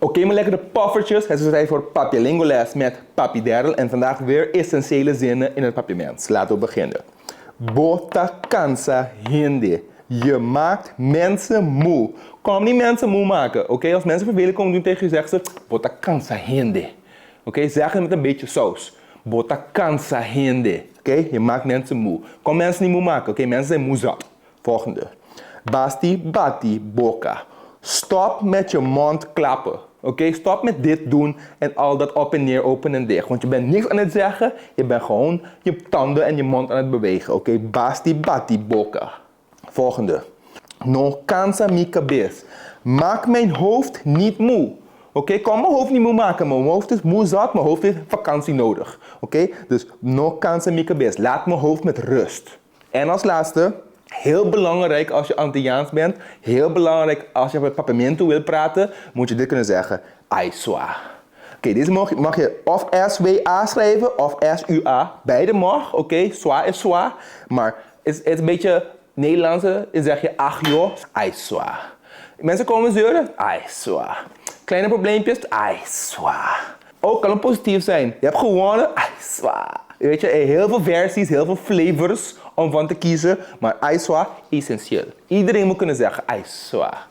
Oké, mijn lekkere poffertjes. Het is tijd voor Papi Lingoles met Papi Daryl. En vandaag weer essentiële zinnen in het papiermens. Laten we beginnen. Bota cansa hindi. Je maakt mensen moe. Kom niet mensen moe maken. Oké, als mensen vervelend komen doen tegen je, zeggen ze bota cansa hindi. Oké, zeg het met een beetje saus. Bota cansa hindi. Oké, je maakt mensen moe. Kom mensen niet moe maken. Oké, mensen zijn moe zat. Volgende. Basti bati boca. Stop met je mond klappen. Oké, stop met dit doen en al dat op en neer, open en dicht. Want je bent niks aan het zeggen, je bent gewoon je tanden en je mond aan het bewegen. Oké, basti bati boca. Volgende. No cansa mi cabeça. Maak mijn hoofd niet moe. Oké, kom mijn hoofd niet moe maken. Mijn hoofd is moe zat, mijn hoofd heeft vakantie nodig. Oké, dus no cansa mi cabeça. Laat mijn hoofd met rust. En als laatste. Heel belangrijk als je Antilliaans bent. Heel belangrijk als je met Papamento wil praten. Moet je dit kunnen zeggen. Ai swa. Oké, deze mag je of S-W-A schrijven of S-U-A. Beide mag. Oké, swa is swa. Maar het is een beetje Nederlandse. Dan zeg je ach joh. Ai swa. Mensen komen zeuren. Ai swa. Kleine probleempjes. Ai swa. Ook kan het positief zijn. Je hebt gewonnen. Ai swa. Weet je, heel veel versies, heel veel flavors om van te kiezen. Maar Aiswa, essentieel. Iedereen moet kunnen zeggen Aiswa.